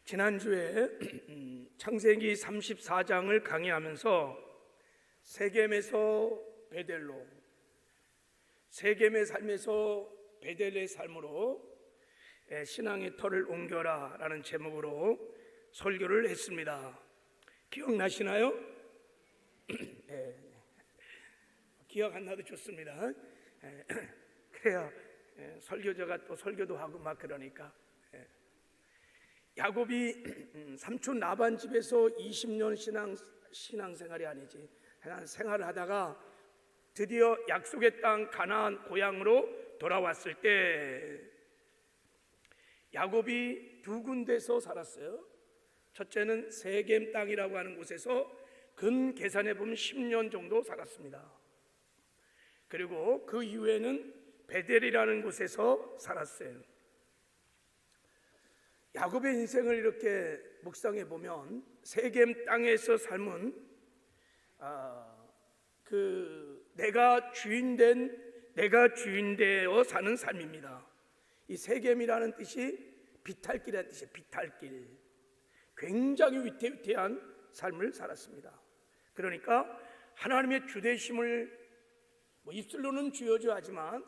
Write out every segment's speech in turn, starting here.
지난주에 창세기 34장을 강의하면서 세겜에서 베델로, 세겜의 삶에서 베델의 삶으로 신앙의 터를 옮겨라 라는 제목으로 설교를 했습니다. 기억나시나요? 네. 기억 안 나도 좋습니다. 그래야 설교자가 또 설교도 하고 막 그러니까. 야곱이 삼촌 라반 집에서 20년 신앙생활이 아니지, 생활을 하다가 드디어 약속의 땅 가나안 고향으로 돌아왔을 때 야곱이 두 군데서 살았어요. 첫째는 세겜 땅이라고 하는 곳에서 근 계산해 보면 10년 정도 살았습니다. 그리고 그 이후에는 베델이라는 곳에서 살았어요. 야곱의 인생을 이렇게 묵상해 보면 세겜 땅에서 삶은 내가 주인되어 사는 삶입니다. 이 세겜이라는 뜻이 비탈길이라는 뜻이에요. 비탈길. 굉장히 위태위태한 삶을 살았습니다. 그러니까 하나님의 주되심을 입술로는 주여주 하지만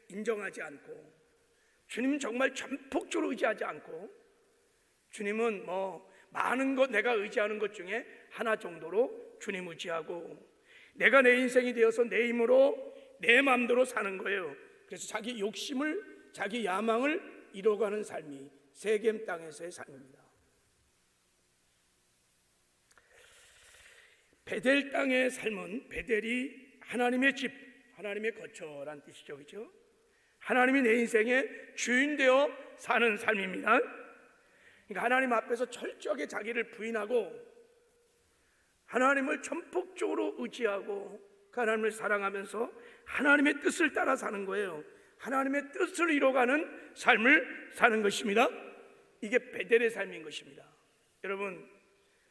인정하지 않고, 주님 정말 전폭적으로 의지하지 않고, 주님은 많은 것, 내가 의지하는 것 중에 하나 정도로 주님 의지하고, 내가 내 인생이 되어서 내 힘으로 내 마음대로 사는 거예요. 그래서 자기 욕심을, 자기 야망을 이뤄가는 삶이 세겜 땅에서의 삶입니다. 베델 땅의 삶은, 베델이 하나님의 집, 하나님의 거처란 뜻이죠, 그렇죠? 하나님이 내 인생의 주인 되어 사는 삶입니다. 그러니까 하나님 앞에서 철저하게 자기를 부인하고 하나님을 전폭적으로 의지하고 그 하나님을 사랑하면서 하나님의 뜻을 따라 사는 거예요. 하나님의 뜻을 이뤄가는 삶을 사는 것입니다. 이게 베델의 삶인 것입니다. 여러분,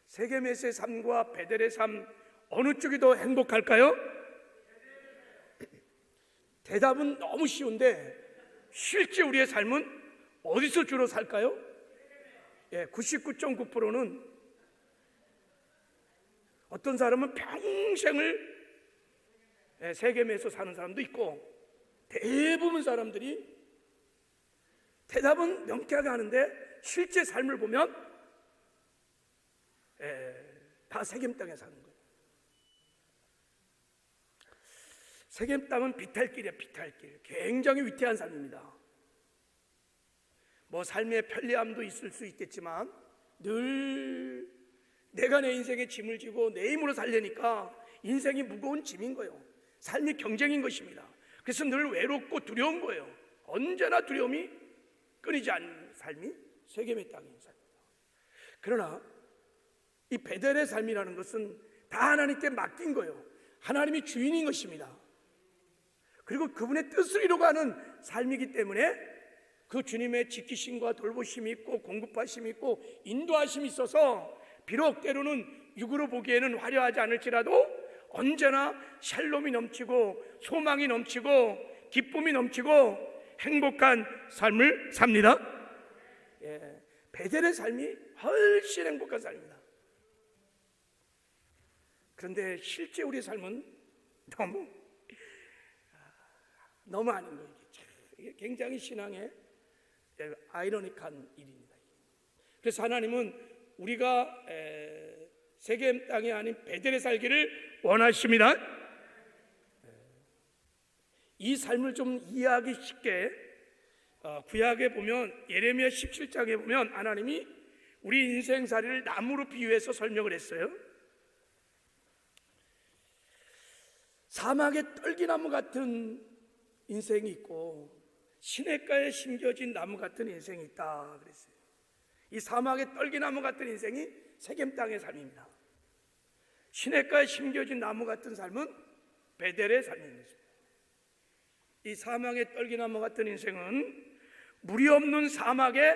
세겜에서의 삶과 베델의 삶, 어느 쪽이 더 행복할까요? 대답은 너무 쉬운데 실제 우리의 삶은 어디서 주로 살까요? 99.9%는 어떤 사람은 평생을 세겜에서 사는 사람도 있고, 대부분 사람들이 대답은 명쾌하게 하는데 실제 삶을 보면 다 세겜 땅에 사는 거예요. 세겜 땅은 비탈길이에요. 비탈길. 굉장히 위태한 삶입니다. 삶의 편리함도 있을 수 있겠지만 늘 내가 내 인생의 짐을 지고 내 힘으로 살려니까 인생이 무거운 짐인 거예요. 삶이 경쟁인 것입니다. 그래서 늘 외롭고 두려운 거예요. 언제나 두려움이 끊이지 않는 삶이 세겜의 땅인 삶입니다. 그러나 이 베델의 삶이라는 것은 다 하나님께 맡긴 거예요. 하나님이 주인인 것입니다. 그리고 그분의 뜻을 이루어가는 삶이기 때문에 그 주님의 지키심과 돌보심이 있고 공급하심이 있고 인도하심이 있어서 비록 때로는 육으로 보기에는 화려하지 않을지라도 언제나 샬롬이 넘치고 소망이 넘치고 기쁨이 넘치고 행복한 삶을 삽니다. 베델의 삶이 훨씬 행복한 삶입니다. 그런데 실제 우리의 삶은 너무 아닌 거예요. 이게 굉장히 신앙의 아이러니한 일입니다. 그래서 하나님은 우리가 세겜 땅이 아닌 베델에 살기를 원하십니다. 이 삶을 좀 이해하기 쉽게 구약에 보면, 예레미야 17장에 보면 하나님이 우리 인생살이를 나무로 비유해서 설명을 했어요. 사막의 떨기나무 같은 인생이 있고 시냇가에 심겨진 나무 같은 인생이 있다 그랬어요. 이 사막의 떨기나무 같은 인생이 세겜 땅의 삶입니다. 시냇가에 심겨진 나무 같은 삶은 베델의 삶입니다. 이 사막의 떨기나무 같은 인생은 물이 없는 사막에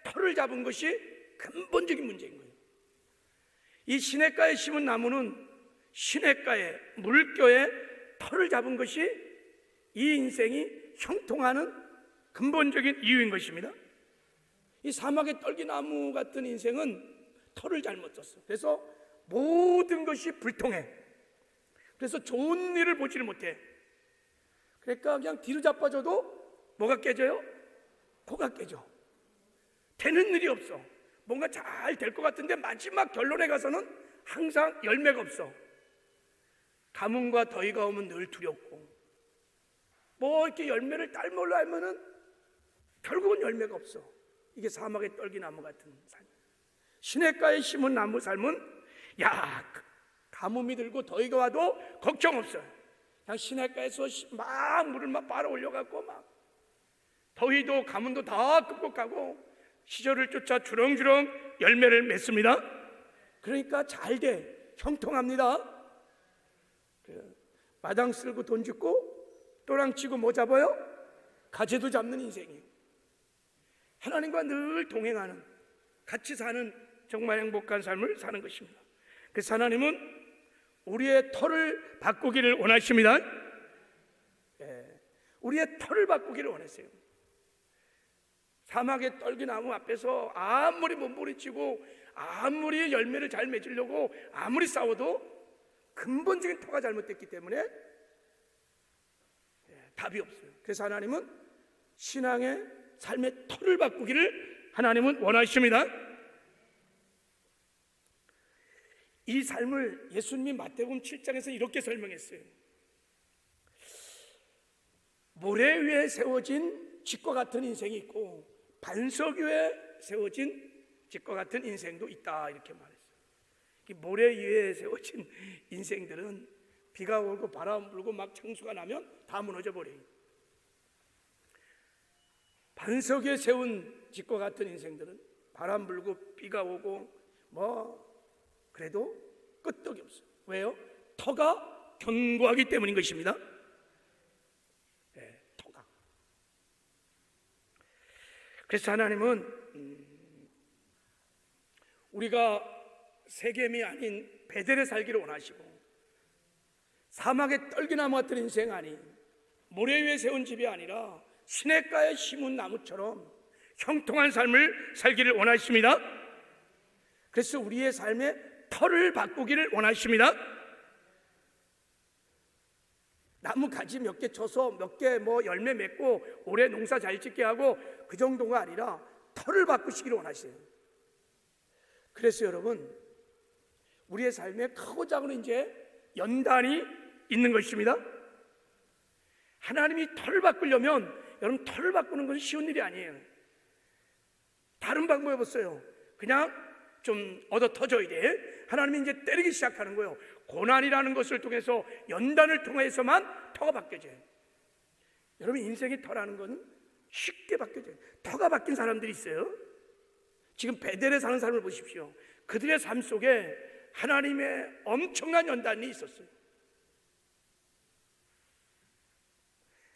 털을 잡은 것이 근본적인 문제인 거예요. 이 시냇가에 심은 나무는 시냇가에 물결에 털을 잡은 것이 이 인생이 형통하는 근본적인 이유인 것입니다. 이 사막의 떨기나무 같은 인생은 털을 잘못 썼어. 그래서 모든 것이 불통해. 그래서 좋은 일을 보지를 못해. 그러니까 그냥 뒤로 자빠져도 뭐가 깨져요? 코가 깨져. 되는 일이 없어. 뭔가 잘 될 것 같은데 마지막 결론에 가서는 항상 열매가 없어. 가뭄과 더위가 오면 늘 두렵고, 뭐 이렇게 열매를 딸몰라 하면은 결국은 열매가 없어. 이게 사막의 떨기나무 같은 삶. 시냇가에 심은 나무 삶은 가뭄이 들고 더위가 와도 걱정 없어요. 그냥 시냇가에서 막 물을 막 빨아 올려갖고 막 더위도 가뭄도 다 극복하고 시절을 쫓아 주렁주렁 열매를 맺습니다. 그러니까 잘 돼. 형통합니다. 마당 쓸고 돈 줍고 또랑 치고 뭐 잡아요? 가재도 잡는 인생이에요. 하나님과 늘 동행하는, 같이 사는 정말 행복한 삶을 사는 것입니다. 그래서 하나님은 우리의 털을 바꾸기를 원하십니다. 우리의 털을 바꾸기를 원했어요. 사막의 떨기나무 앞에서 아무리 몸부림치고 아무리 열매를 잘 맺으려고 아무리 싸워도 근본적인 터가 잘못됐기 때문에 답이 없어요. 그래서 하나님은 신앙의 삶의 털을 바꾸기를 하나님은 원하십니다. 이 삶을 예수님이 마태복음 7장에서 이렇게 설명했어요. 모래 위에 세워진 집과 같은 인생이 있고 반석 위에 세워진 집과 같은 인생도 있다, 이렇게 말했어요. 이 모래 위에 세워진 인생들은 비가 오고 바람 불고 막 창수가 나면 다 무너져 버려요. 반석 위에 세운 집과 같은 인생들은 바람 불고 비가 오고 뭐 그래도 끄떡이 없어요. 왜요? 터가 견고하기 때문인 것입니다. 터가. 그래서 하나님은 우리가 세겜이 아닌 베델에 살기를 원하시고, 사막의 떨기나무 같은 인생 아닌 모래 위에 세운 집이 아니라 시냇가에 심은 나무처럼 형통한 삶을 살기를 원하십니다. 그래서 우리의 삶의 털을 바꾸기를 원하십니다. 나무 가지 몇 개 쳐서 몇 개 뭐 열매 맺고 올해 농사 잘 짓게 하고 그 정도가 아니라 털을 바꾸시기를 원하세요. 그래서 여러분, 우리의 삶에 크고 작은 이제 연단이 있는 것입니다. 하나님이 털을 바꾸려면 여러분, 털을 바꾸는 것은 쉬운 일이 아니에요. 다른 방법이 없어요. 그냥 좀 얻어 터져야 돼. 하나님이 이제 때리기 시작하는 거예요. 고난이라는 것을 통해서, 연단을 통해서만 터가 바뀌어져요. 여러분, 인생의 터라는 건 쉽게 바뀌어져요. 터가 바뀐 사람들이 있어요. 지금 베델에 사는 사람을 보십시오. 그들의 삶 속에 하나님의 엄청난 연단이 있었어요.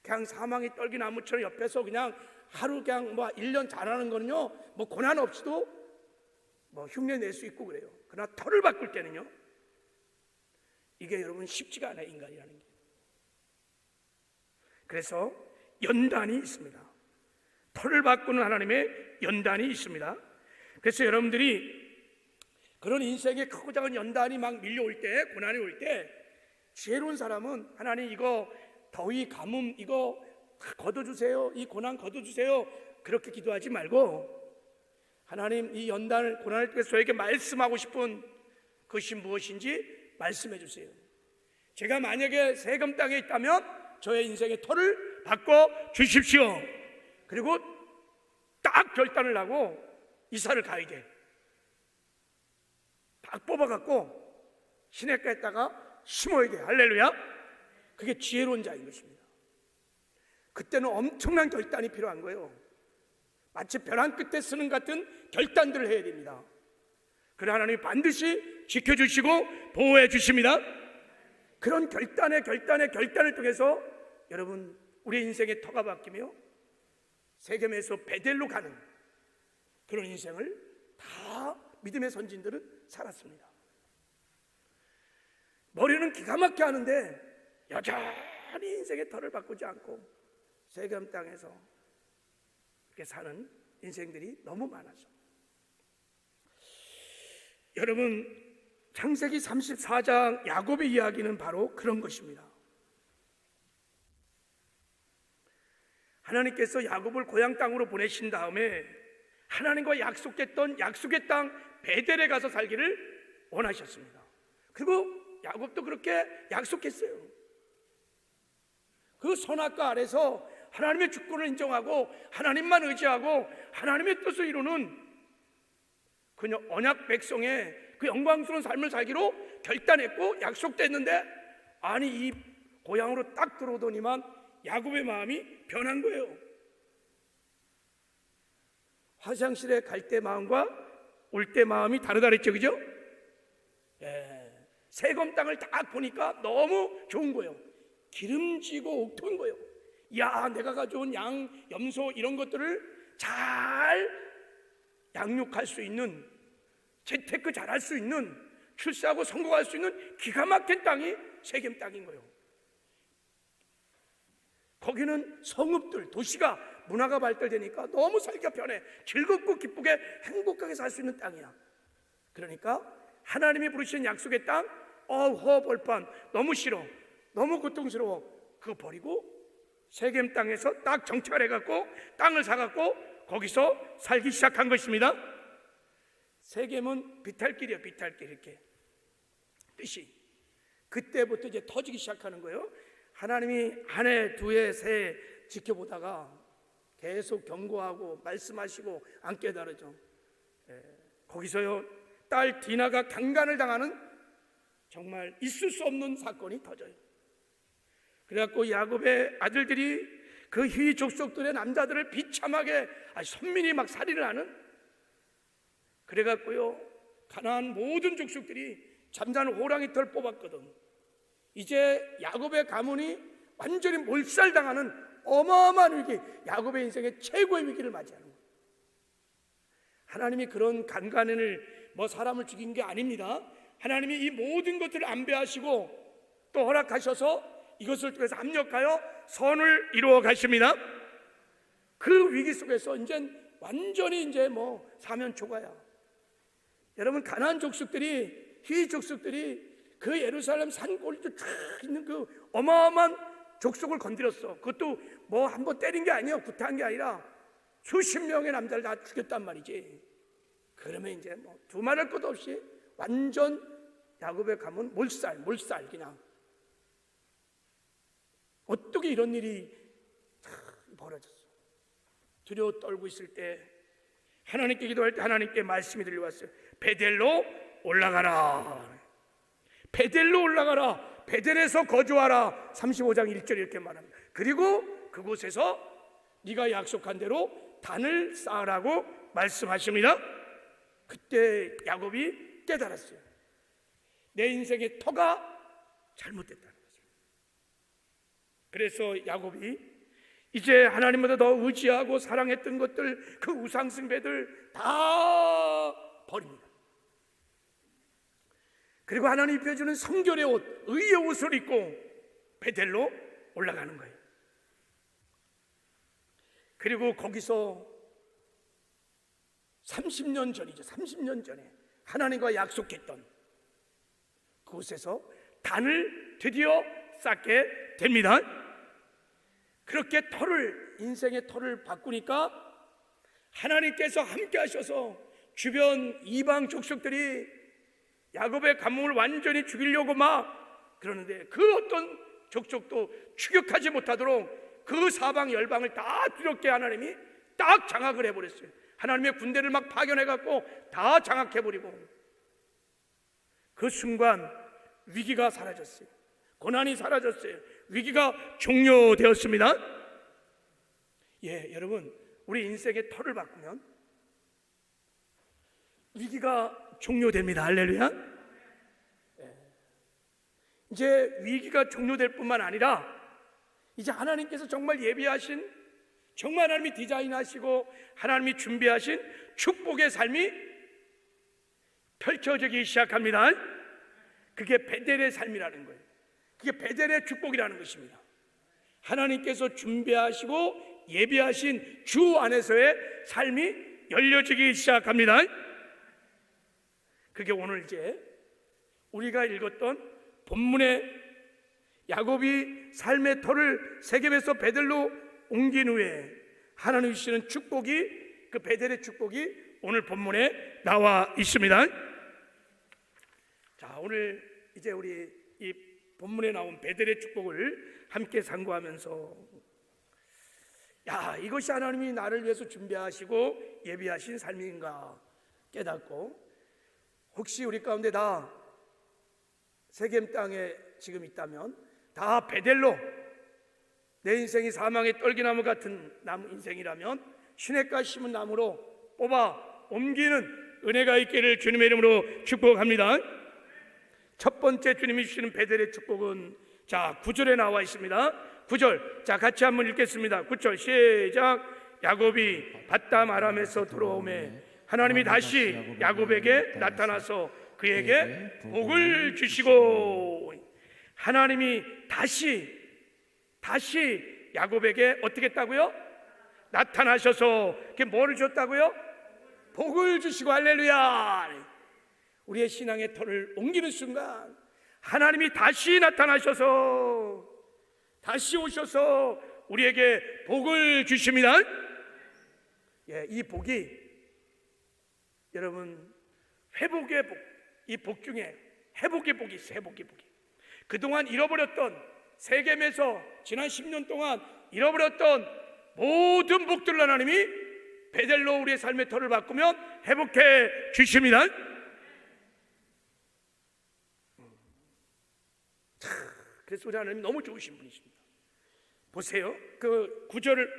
그냥 사망이 떨기나무처럼 옆에서 그냥 하루 그냥 뭐 1년 잘하는 거는요, 뭐 고난 없이도 뭐 흉내 낼 수 있고 그래요. 그러나 털을 바꿀 때는요, 이게 여러분 쉽지가 않아요, 인간이라는 게. 그래서 연단이 있습니다. 털을 바꾸는 하나님의 연단이 있습니다. 그래서 여러분들이 그런 인생에 크고 작은 연단이 막 밀려올 때, 고난이 올 때, 지혜로운 사람은 하나님 이거 더위 가뭄 이거 걷어주세요, 이 고난 걷어주세요, 그렇게 기도하지 말고 하나님 이 연단을, 고난을 통해서 저에게 말씀하고 싶은 것이 무엇인지 말씀해 주세요. 제가 만약에 세금 땅에 있다면 저의 인생의 터를 바꿔 주십시오. 그리고 딱 결단을 하고 이사를 가야 돼. 딱 뽑아갖고 시냇가에다가 심어야 돼. 할렐루야. 그게 지혜로운 자인 것입니다. 그때는 엄청난 결단이 필요한 거예요. 마치 벼랑 끝에 쓰는 같은 결단들을 해야 됩니다. 그래 하나님이 반드시 지켜주시고 보호해 주십니다. 그런 결단을 통해서 여러분, 우리의 인생의 터가 바뀌며 세겜에서 베델로 가는 그런 인생을 다 믿음의 선진들은 살았습니다. 머리는 기가 막히게 하는데 여전히 인생의 터를 바꾸지 않고 세겜 땅에서 이렇게 사는 인생들이 너무 많아서. 여러분, 창세기 34장 야곱의 이야기는 바로 그런 것입니다. 하나님께서 야곱을 고향 땅으로 보내신 다음에 하나님과 약속했던 약속의 땅 베델에 가서 살기를 원하셨습니다. 그리고 야곱도 그렇게 약속했어요. 그 선악과 아래서 하나님의 주권을 인정하고 하나님만 의지하고 하나님의 뜻을 이루는 그 언약 백성의 그 영광스러운 삶을 살기로 결단했고 약속됐는데, 아니 이 고향으로 딱 들어오더니만 야곱의 마음이 변한 거예요. 화장실에 갈 때 마음과 올 때 마음이 다르다 그랬죠, 그죠? 세검 땅을 딱 보니까 너무 좋은 거예요. 기름지고 옥토인 거예요. 야, 내가 가져온 양, 염소 이런 것들을 잘 양육할 수 있는, 재테크 잘할 수 있는, 출세하고 성공할 수 있는 기가 막힌 땅이 세겜 땅인 거예요. 거기는 성읍들, 도시가 문화가 발달되니까 너무 살기가 편해. 즐겁고 기쁘게 행복하게 살 수 있는 땅이야. 그러니까 하나님이 부르신 약속의 땅, 허벌판 너무 싫어, 너무 고통스러워. 그거 버리고 세겜 땅에서 딱 정착해갖고 땅을 사갖고 거기서 살기 시작한 것입니다. 세겜은 비탈길이에요. 비탈길. 이렇게 뜻이 그때부터 이제 터지기 시작하는 거예요. 하나님이 한 해, 두 해, 세 해 지켜보다가 계속 경고하고 말씀하시고 안 깨달으죠. 거기서요, 딸 디나가 강간을 당하는 정말 있을 수 없는 사건이 터져요. 그래갖고 야곱의 아들들이 그 휘 족속들의 남자들을 비참하게 선민이 막 살인을 하는, 그래갖고요 가나안 모든 족속들이 잠자는 호랑이 털 뽑았거든. 이제 야곱의 가문이 완전히 몰살당하는 어마어마한 위기, 야곱의 인생의 최고의 위기를 맞이하는 거예요. 하나님이 그런 간간을 사람을 죽인 게 아닙니다. 하나님이 이 모든 것들을 안배하시고 또 허락하셔서 이것을 통해서 합력하여 선을 이루어 가십니다. 그 위기 속에서 이제 완전히 이제 사면 초가야. 여러분, 가나안 족속들이, 히 족속들이 그 예루살렘 산골에 쫙 있는 그 어마어마한 족속을 건드렸어. 그것도 한번 때린 게 아니에요. 구타한 게 아니라 수십 명의 남자를 다 죽였단 말이지. 그러면 이제 두말할 것 없이 완전 야곱의 가문 몰살 그냥. 어떻게 이런 일이 벌어졌어? 두려워 떨고 있을 때 하나님께 기도할 때 하나님께 말씀이 들려왔어요. 베델로 올라가라. 베델로 올라가라. 베델에서 거주하라. 35장 1절 이렇게 말합니다. 그리고 그곳에서 네가 약속한 대로 단을 쌓으라고 말씀하십니다. 그때 야곱이 깨달았어요. 내 인생의 터가 잘못됐다는 거죠. 그래서 야곱이 이제 하나님보다 더 의지하고 사랑했던 것들, 그 우상 숭배들 다 버립니다. 그리고 하나님 입혀주는 성결의 옷, 의의 옷을 입고 베델로 올라가는 거예요. 그리고 거기서 30년 전이죠. 30년 전에 하나님과 약속했던 그곳에서 단을 드디어 쌓게 됩니다. 그렇게 인생의 터를 바꾸니까 하나님께서 함께 하셔서 주변 이방 족속들이 야곱의 가문을 완전히 죽이려고 막 그러는데 그 어떤 족속도 추격하지 못하도록 그 사방 열방을 다 두렵게 하나님이 딱 장악을 해버렸어요. 하나님의 군대를 막 파견해갖고 다 장악해버리고, 그 순간 위기가 사라졌어요. 고난이 사라졌어요. 위기가 종료되었습니다. 여러분, 우리 인생의 터를 바꾸면 위기가 종료됩니다. 할렐루야. 이제 위기가 종료될 뿐만 아니라 이제 하나님께서 정말 예비하신, 정말 하나님이 디자인하시고 하나님이 준비하신 축복의 삶이 펼쳐지기 시작합니다. 그게 베델의 삶이라는 거예요. 그게 베델의 축복이라는 것입니다. 하나님께서 준비하시고 예비하신 주 안에서의 삶이 열려지기 시작합니다. 그게 오늘 이제 우리가 읽었던 본문의 야곱이 삶의 터를 세겜에서 베델로 옮긴 후에 하나님 주시는 축복이, 그 베델의 축복이 오늘 본문에 나와 있습니다. 자, 오늘 이제 우리 이 본문에 나온 베델의 축복을 함께 상고하면서, 야, 이것이 하나님이 나를 위해서 준비하시고 예비하신 삶인가 깨닫고, 혹시 우리 가운데 다 세겜 땅에 지금 있다면 다 베델로, 내 인생이 사망의 떨기나무 같은 나무 인생이라면 시냇가 심은 나무로 뽑아 옮기는 은혜가 있기를 주님의 이름으로 축복합니다. 첫 번째 주님이 주시는 베델의 축복은, 자, 9절에 나와 있습니다. 9절, 자, 같이 한번 읽겠습니다. 9절 시작. 야곱이 밧담 아람에서 돌아오매 하나님이 다시 야곱에게 나타나서 그에게 복을 주시고, 하나님이 다시 야곱에게 어떻게 했다고요? 나타나셔서 그게 뭐를 줬다고요? 복을 주시고. 할렐루야. 우리의 신앙의 터를 옮기는 순간 하나님이 다시 나타나셔서, 다시 오셔서 우리에게 복을 주십니다. 예, 이 복이 여러분 회복의 복, 이 복 중에 회복의 복이 있어요. 회복의 복이. 그동안 잃어버렸던, 세겜에서 지난 10년 동안 잃어버렸던 모든 복들을 하나님이 베델로 우리의 삶의 터를 바꾸면 회복해 주십니다. 그래서 우리 하나님 너무 좋으신 분이십니다. 보세요, 그 9절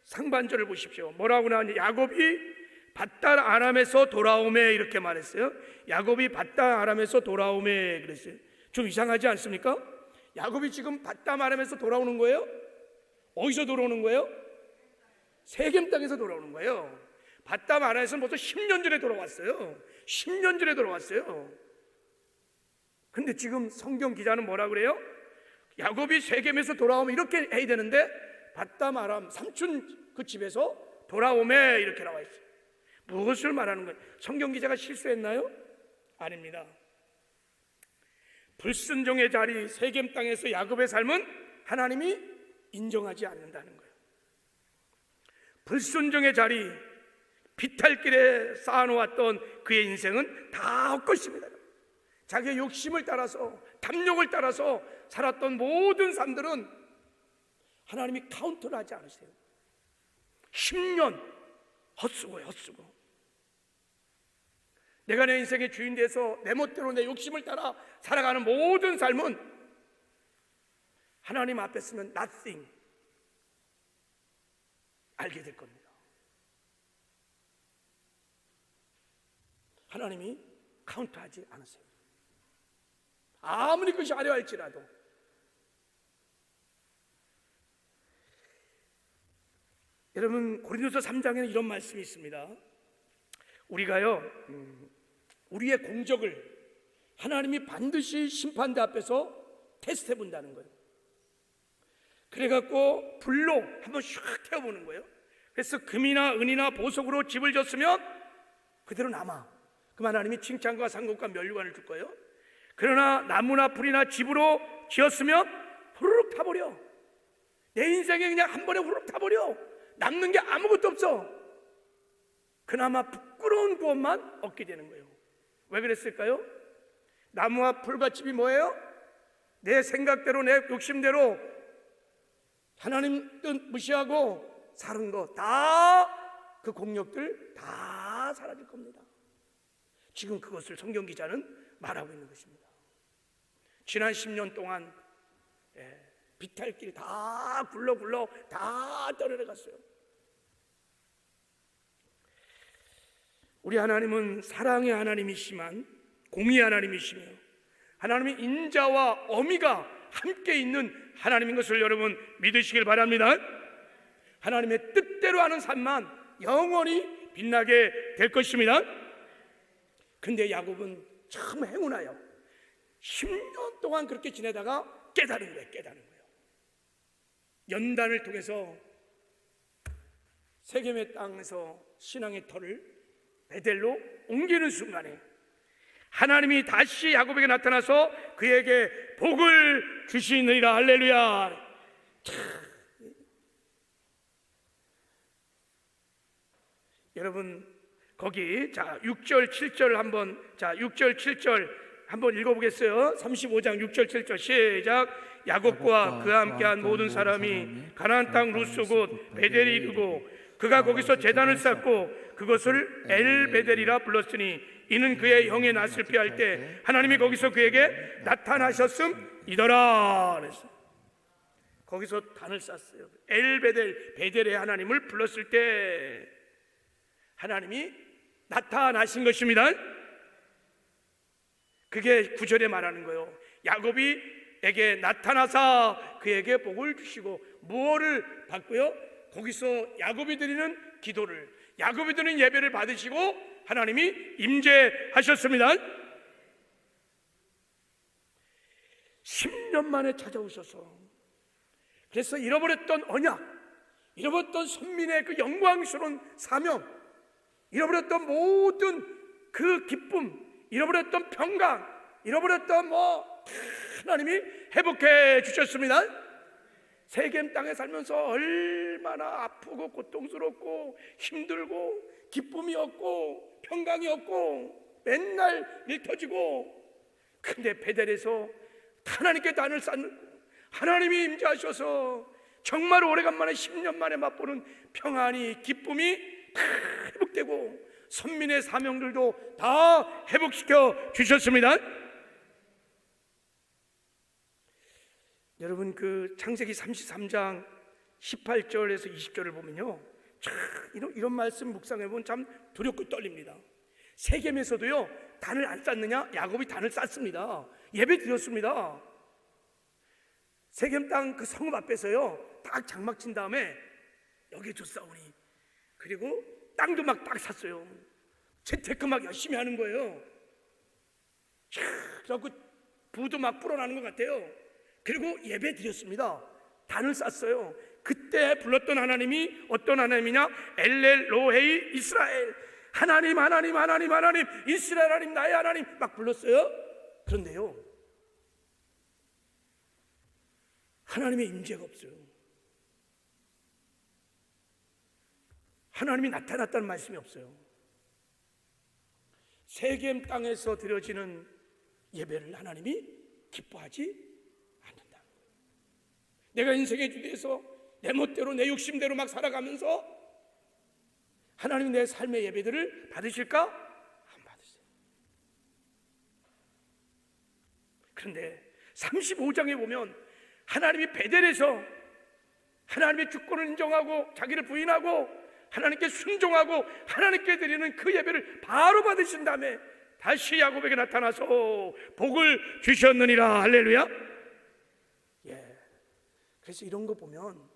상반절을 보십시오. 뭐라고 나오냐? 야곱이 밧담 아람에서 돌아오매, 이렇게 말했어요. 야곱이 밧담 아람에서 돌아오매 그랬어요. 좀 이상하지 않습니까? 야곱이 지금 밧담 아람에서 돌아오는 거예요? 어디서 돌아오는 거예요? 세겜 땅에서 돌아오는 거예요. 밧담 아람에서 벌써 10년 전에 돌아왔어요. 10년 전에 돌아왔어요. 근데 지금 성경 기자는 뭐라 그래요? 야곱이 세겜에서 돌아오면 이렇게 해야 되는데 밧담 아람 삼촌 그 집에서 돌아오매, 이렇게 나와 있어요. 무엇을 말하는 거예요? 성경 기자가 실수했나요? 아닙니다. 불순종의 자리 세겜 땅에서 야곱의 삶은 하나님이 인정하지 않는다는 거예요. 불순종의 자리, 비탈길에 쌓아놓았던 그의 인생은 다 헛것입니다. 자기의 욕심을 따라서, 탐욕을 따라서 살았던 모든 삶들은 하나님이 카운터를 하지 않으세요. 10년 헛수고요, 헛수고. 내가 내 인생의 주인 돼서 내 멋대로 내 욕심을 따라 살아가는 모든 삶은 하나님 앞에 서는 nothing 알게 될 겁니다. 하나님이 카운트하지 않으세요. 아무리 그것이 화려할지라도. 여러분, 고린도서 3장에는 이런 말씀이 있습니다. 우리가요, 우리의 공적을 하나님이 반드시 심판대 앞에서 테스트해 본다는 거예요. 그래갖고 불로 한번 슉 태워보는 거예요. 그래서 금이나 은이나 보석으로 집을 졌으면 그대로 남아. 그럼 하나님이 칭찬과 상급과 면류관을 줄 거예요. 그러나 나무나 풀이나 집으로 지었으면 후루룩 타버려. 내 인생에 그냥 한 번에 후루룩 타버려. 남는 게 아무것도 없어. 그나마 부끄러운 구원만 얻게 되는 거예요. 왜 그랬을까요? 나무와 풀과 집이 뭐예요? 내 생각대로, 내 욕심대로 하나님 뜻 무시하고 사는 거 다, 그 공력들 다 사라질 겁니다. 지금 그것을 성경 기자는 말하고 있는 것입니다. 지난 10년 동안 비탈길 다 굴러 다 떠내려갔어요. 우리 하나님은 사랑의 하나님이시만 공의의 하나님이시며 하나님의 인자와 어미가 함께 있는 하나님인 것을 여러분 믿으시길 바랍니다. 하나님의 뜻대로 하는 삶만 영원히 빛나게 될 것입니다. 근데 야곱은 참 행운하여 10년 동안 그렇게 지내다가 깨달은 거예요. 연단을 통해서 세겜의 땅에서 신앙의 터를 베델로 옮기는 순간에 하나님이 다시 야곱에게 나타나서 그에게 복을 주시느니라. 할렐루야. 여러분 거기 6절 7절 한번 6절 7절 한번 읽어보겠어요. 35장 6절 7절 시작. 야곱과 그와 함께한 모든 사람이 가나안 땅 루스 곧 베델에 이르고 그가 거기서 제단을 쌓고 그것을 엘베델이라 불렀으니 이는 그의 형의 낯을 피할 때 하나님이 거기서 그에게 나타나셨음이더라. 그랬어요. 거기서 단을 쌓았어요. 엘베델, 베델의 하나님을 불렀을 때 하나님이 나타나신 것입니다. 그게 9절에 말하는 거예요. 야곱이 에게 나타나사 그에게 복을 주시고 무엇을 받고요? 거기서 야곱이 드리는 기도를, 야곱이 드리는 예배를 받으시고 하나님이 임재하셨습니다. 10년 만에 찾아오셔서 그래서 잃어버렸던 언약, 잃어버렸던 선민의 그 영광스러운 사명, 잃어버렸던 모든 그 기쁨, 잃어버렸던 평강, 잃어버렸던 하나님이 회복해 주셨습니다. 세겜 땅에 살면서 얼마나 아프고 고통스럽고 힘들고 기쁨이 없고 평강이 없고 맨날 일 터지고, 근데 베델에서 하나님께 단을 쌓는 하나님이 임재하셔서 정말 오래간만에 10년 만에 맛보는 평안이, 기쁨이 다 회복되고 선민의 사명들도 다 회복시켜 주셨습니다. 여러분 그 창세기 33장 18절에서 20절을 보면요, 참 이런 말씀 묵상해보면 참 두렵고 떨립니다. 세겜에서도요 단을 안 쌓느냐? 야곱이 단을 쌓습니다. 예배 드렸습니다. 세겜 땅 그 성읍 앞에서요 딱 장막 친 다음에 여기 줬사오니, 그리고 땅도 막 딱 샀어요. 재테크 막 열심히 하는 거예요. 그래갖고 부도 막 불어나는 것 같아요. 그리고 예배 드렸습니다. 단을 쌓았어요. 그때 불렀던 하나님이 어떤 하나님이냐? 엘렐 로헤이 이스라엘, 하나님 하나님 하나님 하나님 이스라엘 하나님 나의 하나님 막 불렀어요. 그런데요 하나님의 임재가 없어요. 하나님이 나타났다는 말씀이 없어요. 세겜 땅에서 드려지는 예배를 하나님이 기뻐하지 않는다. 내가 인생의 주제에서 내 멋대로 내 욕심대로 막 살아가면서 하나님이 내 삶의 예배들을 받으실까? 안 받으세요. 그런데 35장에 보면 하나님이 베델에서 하나님의 주권을 인정하고 자기를 부인하고 하나님께 순종하고 하나님께 드리는 그 예배를 바로 받으신 다음에 다시 야곱에게 나타나서 복을 주셨느니라. 할렐루야. 예. 그래서 이런 거 보면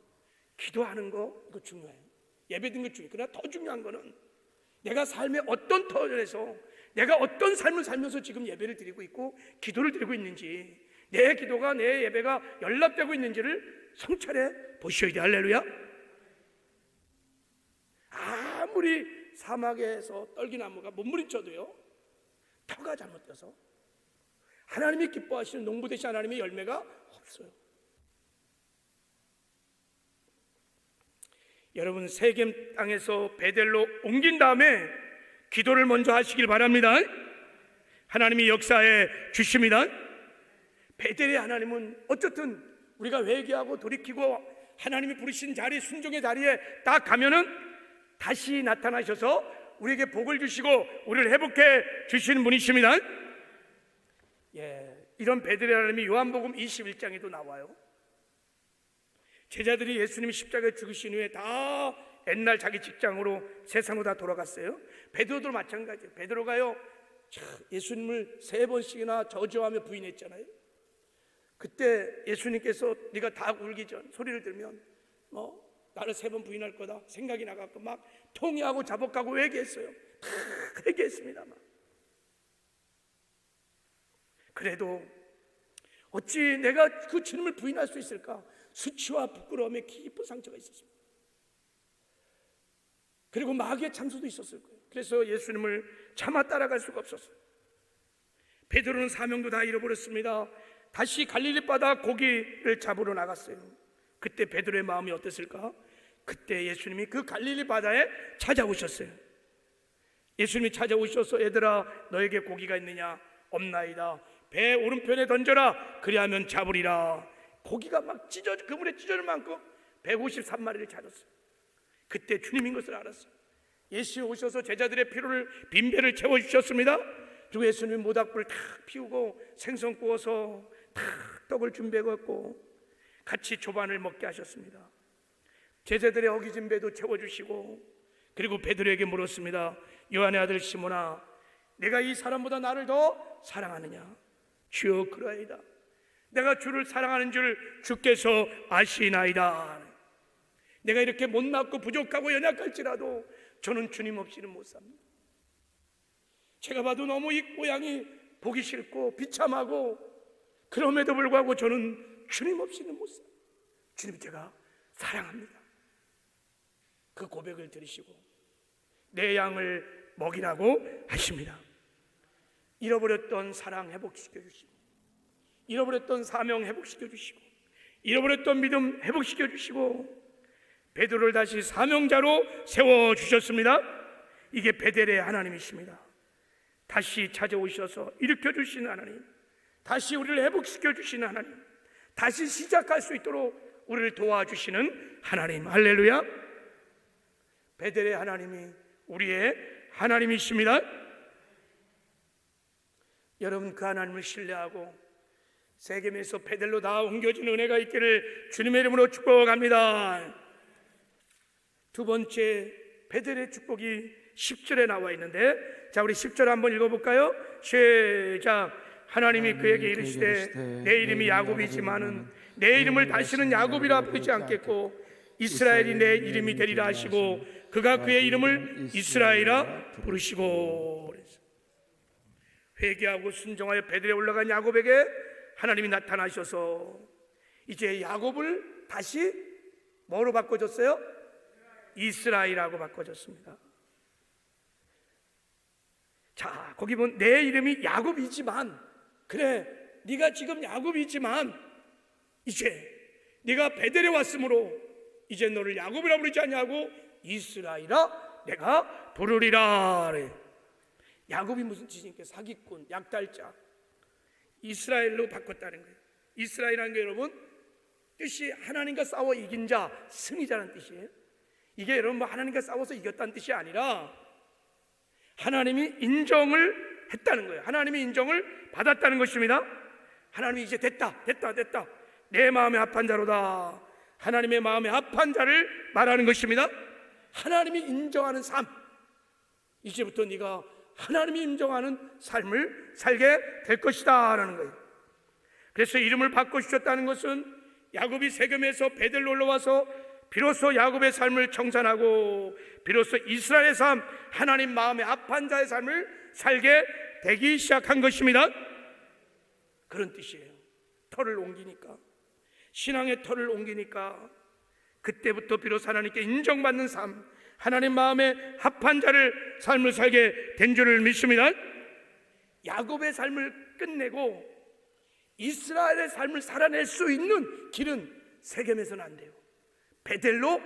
기도하는 거 이거 중요해요. 예배 드리는 거 중요해요. 그러나 더 중요한 거는 내가 삶의 어떤 터전에서 내가 어떤 삶을 살면서 지금 예배를 드리고 있고 기도를 드리고 있는지, 내 기도가 내 예배가 연락되고 있는지를 성찰해 보셔야 돼요. 할렐루야. 아무리 사막에서 떨기나무가 몸부림쳐도요 터가 잘못돼서 하나님이 기뻐하시는 농부 되신 하나님의 열매가 없어요. 여러분 세겜 땅에서 베델로 옮긴 다음에 기도를 먼저 하시길 바랍니다. 하나님이 역사해 주십니다. 베델의 하나님은 어쨌든 우리가 회개하고 돌이키고 하나님이 부르신 자리, 순종의 자리에 딱 가면은 다시 나타나셔서 우리에게 복을 주시고 우리를 회복해 주시는 분이십니다. 예, 이런 베델의 하나님이 요한복음 21장에도 나와요. 제자들이 예수님이 십자가에 죽으신 후에 다 옛날 자기 직장으로 세상으로 다 돌아갔어요. 베드로도 마찬가지예요. 베드로가요 예수님을 3번씩이나 저주하며 부인했잖아요. 그때 예수님께서 네가 다 울기 전 소리를 들면 나를 3번 부인할 거다 생각이 나갖고 막 통회하고 자복하고 회개했어요. 다 회개했습니다. 그래도 어찌 내가 그 주님을 부인할 수 있을까? 수치와 부끄러움에 깊은 상처가 있었습니다. 그리고 마귀의 참수도 있었을 거예요. 그래서 예수님을 차마 따라갈 수가 없었어요. 베드로는 사명도 다 잃어버렸습니다. 다시 갈릴리 바다 고기를 잡으러 나갔어요. 그때 베드로의 마음이 어땠을까? 그때 예수님이 그 갈릴리 바다에 찾아오셨어요. 예수님이 찾아오셔서 얘들아 너에게 고기가 있느냐? 없나이다. 배 오른편에 던져라. 그리하면 잡으리라. 고기가 막 그물에 찢어질 만큼 153마리를 찾았어요. 그때 주님인 것을 알았어요. 예수 오셔서 제자들의 피로를 빈배를 채워주셨습니다. 그리고 예수님이 모닥불을 탁 피우고 생선 구워서 탁 떡을 준비해갖고 같이 조반을 먹게 하셨습니다. 제자들의 어기진 배도 채워주시고, 그리고 베드로에게 물었습니다. 요한의 아들 시몬아, 내가 이 사람보다 나를 더 사랑하느냐? 주여 그러하이다. 내가 주를 사랑하는 줄 주께서 아시나이다. 내가 이렇게 못났고 부족하고 연약할지라도 저는 주님 없이는 못 삽니다. 제가 봐도 너무 이 모양이 보기 싫고 비참하고, 그럼에도 불구하고 저는 주님 없이는 못 삽니다. 주님 제가 사랑합니다. 그 고백을 들으시고 내 양을 먹이라고 하십니다. 잃어버렸던 사랑 회복시켜 주시고, 잃어버렸던 사명 회복시켜 주시고, 잃어버렸던 믿음 회복시켜 주시고, 베드로를 다시 사명자로 세워주셨습니다. 이게 베델의 하나님이십니다. 다시 찾아오셔서 일으켜 주시는 하나님, 다시 우리를 회복시켜 주시는 하나님, 다시 시작할 수 있도록 우리를 도와주시는 하나님. 할렐루야. 베델의 하나님이 우리의 하나님이십니다. 여러분 그 하나님을 신뢰하고 세겜에서 베델로 다 옮겨진 은혜가 있기를 주님의 이름으로 축복합니다. 두 번째 베델의 축복이 10절에 나와 있는데, 자 우리 10절 한번 읽어볼까요? 시작. 하나님이 그에게 이르시되 내 이름이 야곱이지만은 내 이름을 다시는 야곱이라 부르지 않겠고 이스라엘이 내 이름이 되리라 하시고 그가 그의 이름을 이스라엘이라 부르시고. 회개하고 순종하여 베델에 올라간 야곱에게 하나님이 나타나셔서 이제 야곱을 다시 뭐로 바꿔줬어요? 이스라엘이라고 바꿔줬습니다. 자 거기 보면 내 이름이 야곱이지만, 그래 네가 지금 야곱이지만 이제 네가 베델에 왔으므로 이제 너를 야곱이라 부르지 않냐고 이스라엘이라 내가 부르리라. 야곱이 무슨 뜻입니까? 사기꾼, 약탈자. 이스라엘로 바꿨다는 거예요. 이스라엘이라는 게 여러분 뜻이 하나님과 싸워 이긴 자, 승리자라는 뜻이에요. 이게 여러분 뭐 하나님과 싸워서 이겼다는 뜻이 아니라 하나님이 인정을 했다는 거예요. 하나님이 인정을 받았다는 것입니다. 하나님이 이제 됐다. 내 마음에 합한 자로다. 하나님의 마음에 합한 자를 말하는 것입니다. 하나님이 인정하는 삶, 이제부터 네가 하나님이 인정하는 삶을 살게 될 것이다 라는 거예요. 그래서 이름을 바꿔주셨다는 것은 야곱이 세겜에서 베델로 올라와서 비로소 야곱의 삶을 청산하고 비로소 이스라엘의 삶, 하나님 마음에 합한 자의 삶을 살게 되기 시작한 것입니다. 그런 뜻이에요. 터를 옮기니까, 신앙의 터를 옮기니까 그때부터 비로소 하나님께 인정받는 삶, 하나님 마음에 합한 자를 삶을 살게 된 줄을 믿습니다. 야곱의 삶을 끝내고 이스라엘의 삶을 살아낼 수 있는 길은 세겜에서는 안 돼요. 베델로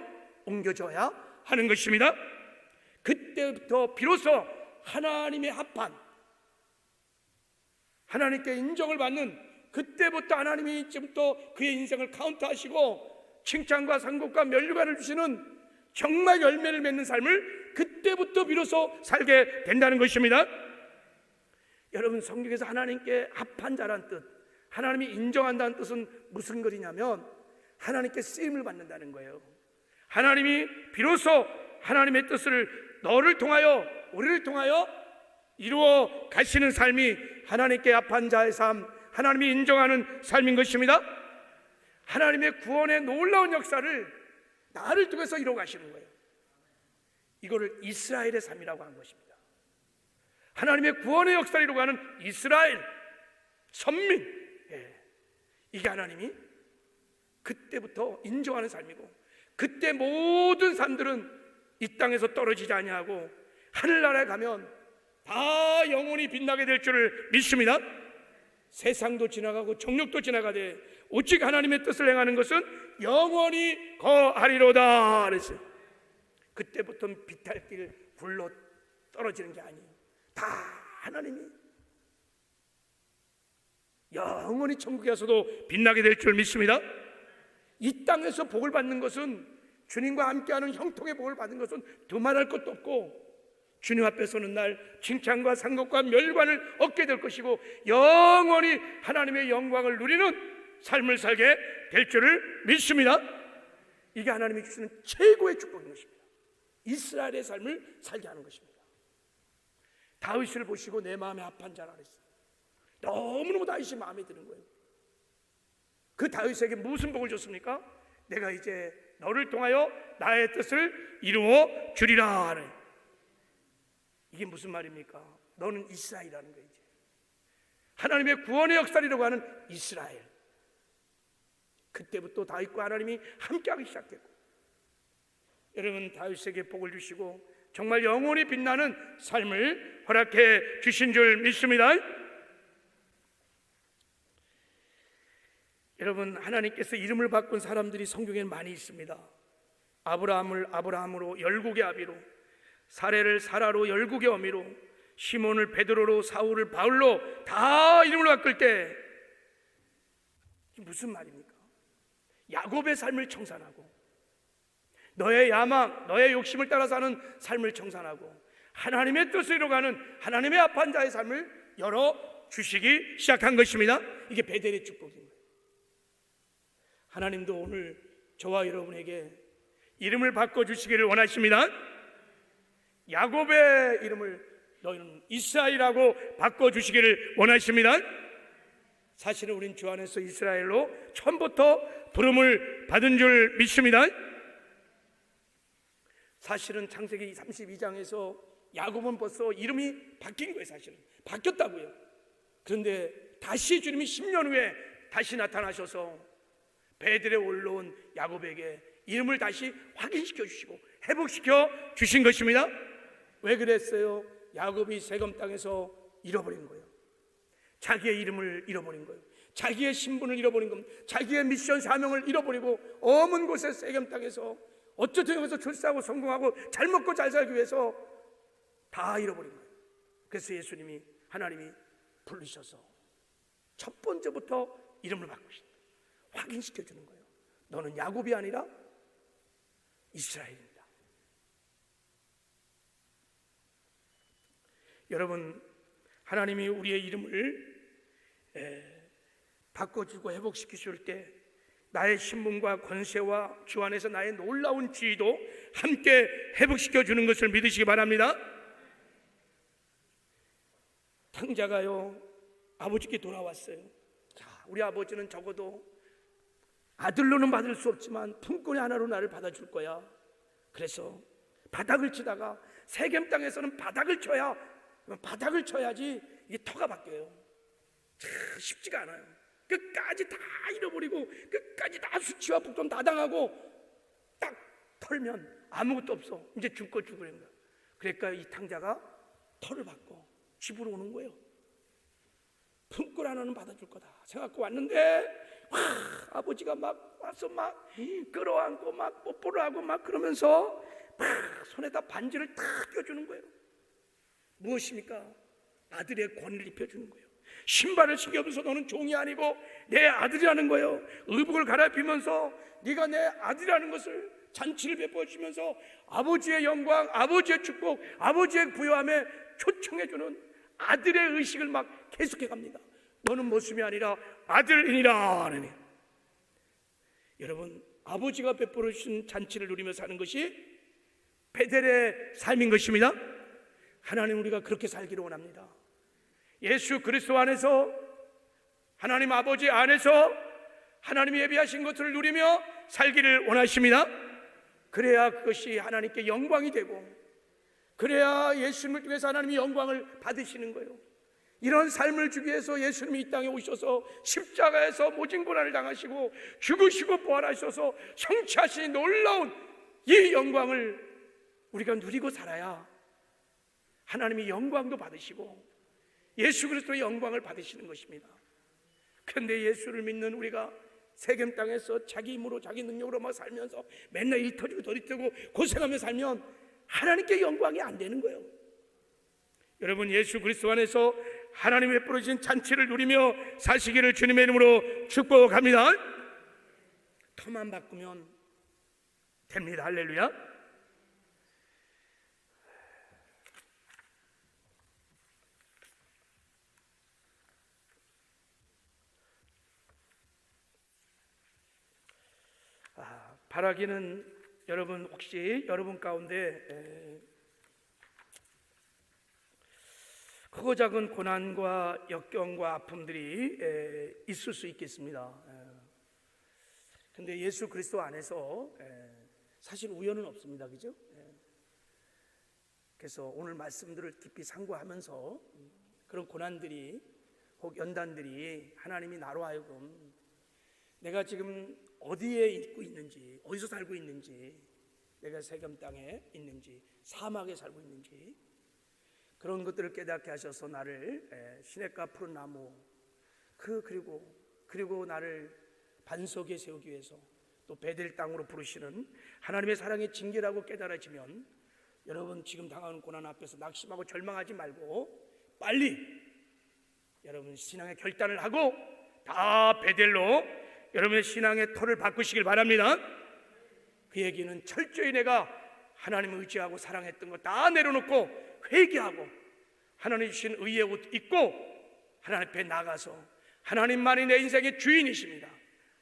옮겨져야 하는 것입니다. 그때부터 비로소 하나님의 합한, 하나님께 인정을 받는, 그때부터 하나님이 지금부터 그의 인생을 카운트하시고 칭찬과 상급과 면류관을 주시는 정말 열매를 맺는 삶을 그때부터 비로소 살게 된다는 것입니다. 여러분 성경에서 하나님께 합한 자란 뜻, 하나님이 인정한다는 뜻은 무슨 글이냐면 하나님께 쓰임을 받는다는 거예요. 하나님이 비로소 하나님의 뜻을 너를 통하여, 우리를 통하여 이루어 가시는 삶이 하나님께 합한 자의 삶, 하나님이 인정하는 삶인 것입니다. 하나님의 구원의 놀라운 역사를 나를 통해서 이루어 가시는 거예요. 이거를 이스라엘의 삶이라고 하는 것입니다. 하나님의 구원의 역사를 이루어가는 이스라엘, 선민, 이게 하나님이 그때부터 인정하는 삶이고, 그때 모든 삶들은 이 땅에서 떨어지지 아니하고 하늘나라에 가면 다 영원히 빛나게 될 줄을 믿습니다. 세상도 지나가고 정욕도 지나가되 오직 하나님의 뜻을 행하는 것은 영원히 거하리로다 그랬어요. 그때부터는 빛할 길 굴러 떨어지는 게 아니에요. 다 하나님이 영원히 천국에 가서도 빛나게 될 줄 믿습니다. 이 땅에서 복을 받는 것은, 주님과 함께하는 형통의 복을 받는 것은 두말할 것도 없고, 주님 앞에 서는 날 칭찬과 상급과 멸관을 얻게 될 것이고, 영원히 하나님의 영광을 누리는 삶을 살게 될 줄을 믿습니다. 이게 하나님이 주시는 최고의 축복인 것입니다. 이스라엘의 삶을 살게 하는 것입니다. 다윗을 보시고 내 마음에 합한 자라 그랬어요. 너무너무 다윗이 마음에 드는 거예요. 그 다윗에게 무슨 복을 줬습니까? 내가 이제 너를 통하여 나의 뜻을 이루어 주리라 하네. 이게 무슨 말입니까? 너는 이스라엘이라는 거예요. 이제 하나님의 구원의 역사라고 하는 이스라엘. 그때부터 다윗과 하나님이 함께하기 시작했고, 여러분 다윗에게 복을 주시고 정말 영원히 빛나는 삶을 허락해 주신 줄 믿습니다. 여러분, 하나님께서 이름을 바꾼 사람들이 성경에 많이 있습니다. 아브라함을 아브라함으로 열국의 아비로, 사레를 사라로 열국의 어미로, 시몬을 베드로로, 사울을 바울로 다 이름을 바꿀 때 이게 무슨 말입니까? 야곱의 삶을 청산하고 너의 야망, 너의 욕심을 따라 사는 삶을 청산하고 하나님의 뜻을 이루어가는 하나님의 합한 자의 삶을 열어주시기 시작한 것입니다. 이게 베델의 축복입니다. 하나님도 오늘 저와 여러분에게 이름을 바꿔주시기를 원하십니다. 야곱의 이름을 너희는 이스라엘이라고 바꿔주시기를 원하십니다. 사실은 우린 주 안에서 이스라엘로 처음부터 부름을 받은 줄 믿습니다. 사실은 창세기 32장에서 야곱은 벌써 이름이 바뀐 거예요. 사실은 바뀌었다고요. 그런데 다시 주님이 10년 후에 다시 나타나셔서 베델에 올라온 야곱에게 이름을 다시 확인시켜 주시고 회복시켜 주신 것입니다. 왜 그랬어요? 야곱이 세겜 땅에서 잃어버린 거예요. 자기의 이름을 잃어버린 거예요. 자기의 신분을 잃어버린 겁니다. 자기의 미션 사명을 잃어버리고 어문 곳에 세겜 땅에서 어쨌든 여기서 출세하고 성공하고 잘 먹고 잘 살기 위해서 다 잃어버린 거예요. 그래서 예수님이, 하나님이 부르셔서 첫 번째부터 이름을 바꾸신다. 확인시켜주는 거예요. 너는 야곱이 아니라 이스라엘입니다. 여러분, 하나님이 우리의 이름을 바꿔주고 회복시키실 때 나의 신분과 권세와 주 안에서 나의 놀라운 지위도 함께 회복시켜주는 것을 믿으시기 바랍니다. 탕자가요 아버지께 돌아왔어요. 자, 우리 아버지는 적어도 아들로는 받을 수 없지만 품꾼의 하나로 나를 받아줄 거야. 그래서 바닥을 치다가 세겜 땅에서는 바닥을 쳐야지 이게 터가 바뀌어요. 참 쉽지가 않아요. 끝까지 다 잃어버리고 끝까지 다 수치와 북돈 다 당하고 딱 털면 아무것도 없어. 이제 죽고 죽으는 거야. 그러니까 이 탕자가 털을 받고 집으로 오는 거예요. 품꾼 하나는 받아줄 거다 생각하고 왔는데 아버지가 막 와서 막 끌어안고 막 뽀뽀를 하고 막 그러면서 막 손에다 반지를 탁 껴주는 거예요. 무엇입니까? 아들의 권위를 입혀주는 거예요. 신발을 신겨면서 너는 종이 아니고 내 아들이라는 거예요. 의복을 갈아입히면서 네가 내 아들이라는 것을 잔치를 베풀어주면서 아버지의 영광, 아버지의 축복, 아버지의 부요함에 초청해주는 아들의 의식을 막 계속해 갑니다. 너는 모습이 아니라 아들이니라 하느니. 여러분, 아버지가 베풀어 주신 잔치를 누리며 사는 것이 베델의 삶인 것입니다. 하나님, 우리가 그렇게 살기를 원합니다. 예수 그리스도 안에서, 하나님 아버지 안에서 하나님이 예비하신 것을 누리며 살기를 원하십니다. 그래야 그것이 하나님께 영광이 되고, 그래야 예수님을 통해서 하나님이 영광을 받으시는 거예요. 이런 삶을 주기 위해서 예수님이 이 땅에 오셔서 십자가에서 모진 고난을 당하시고 죽으시고 부활하셔서 성취하신 놀라운 이 영광을 우리가 누리고 살아야 하나님이 영광도 받으시고 예수 그리스도의 영광을 받으시는 것입니다. 그런데 예수를 믿는 우리가 세겜 땅에서 자기 힘으로 자기 능력으로만 살면서 맨날 일 터지고 더리 뜨고 고생하며 살면 하나님께 영광이 안 되는 거예요. 여러분, 예수 그리스도 안에서 하나님의 베풀어주신 잔치를 누리며 사시기를 주님의 이름으로 축복합니다. 터만 바꾸면 됩니다. 할렐루야. 바라기는 여러분, 혹시 여러분 가운데 크고 작은 고난과 역경과 아픔들이 있을 수 있겠습니다. 근데 예수 그리스도 안에서 사실 우연은 없습니다. 그죠? 그래서 오늘 말씀들을 깊이 상고하면서 그런 고난들이 혹 연단들이 하나님이 나로 하여금 내가 지금 어디에 있고 있는지, 어디서 살고 있는지, 내가 세겜 땅에 있는지, 사막에 살고 있는지 그런 것들을 깨닫게 하셔서 나를 시냇가 푸른 나무 그리고 나를 반석에 세우기 위해서 또 베델 땅으로 부르시는 하나님의 사랑의 징계라고 깨달아지면 여러분, 지금 당하는 고난 앞에서 낙심하고 절망하지 말고 빨리 여러분 신앙의 결단을 하고 다 베델로 여러분의 신앙의 터를 바꾸시길 바랍니다. 그 얘기는 철저히 내가 하나님을 의지하고 사랑했던 거 다 내려놓고 회개하고 하나님 주신 의의 옷 입고 하나님 앞에 나가서 하나님만이 내 인생의 주인이십니다.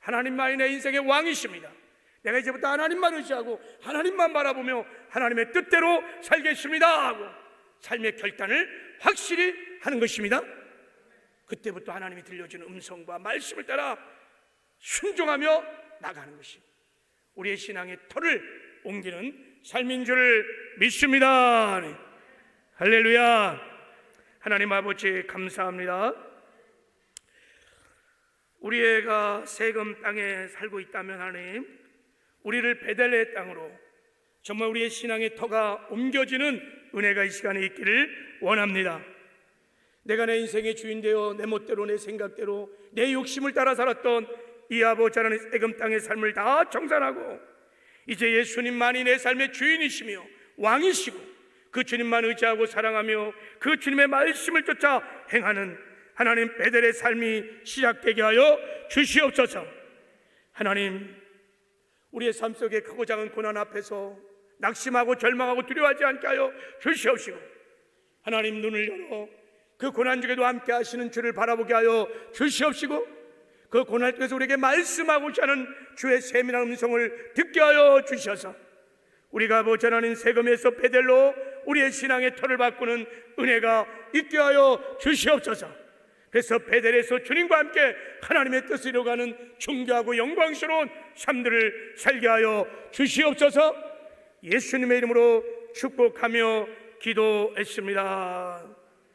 하나님만이 내 인생의 왕이십니다. 내가 이제부터 하나님만 의지하고 하나님만 바라보며 하나님의 뜻대로 살겠습니다 하고 삶의 결단을 확실히 하는 것입니다. 그때부터 하나님이 들려주는 음성과 말씀을 따라 순종하며 나가는 것이 우리의 신앙의 터를 옮기는 삶인 줄 믿습니다. 할렐루야. 하나님 아버지 감사합니다. 우리 애가 세겜 땅에 살고 있다면 하나님, 우리를 베델레 땅으로 정말 우리의 신앙의 터가 옮겨지는 은혜가 이 시간에 있기를 원합니다. 내가 내 인생의 주인 되어 내 멋대로 내 생각대로 내 욕심을 따라 살았던 이 아버지 하나님 세겜 땅의 삶을 다 정산하고 이제 예수님만이 내 삶의 주인이시며 왕이시고 그 주님만 의지하고 사랑하며 그 주님의 말씀을 쫓아 행하는 하나님 베델의 삶이 시작되게 하여 주시옵소서. 하나님, 우리의 삶 속에 크고 작은 고난 앞에서 낙심하고 절망하고 두려워하지 않게 하여 주시옵시고 하나님 눈을 열어 그 고난 중에도 함께 하시는 주를 바라보게 하여 주시옵시고 그 고난 중에서 우리에게 말씀하고자 하는 주의 세밀한 음성을 듣게 하여 주셔서 우리가 아버지 하나님 세겜에서 베델로 우리의 신앙의 터를 바꾸는 은혜가 있게 하여 주시옵소서. 그래서 베델에서 주님과 함께 하나님의 뜻을 이루어가는 존귀하고 영광스러운 삶들을 살게 하여 주시옵소서. 예수님의 이름으로 축복하며 기도했습니다.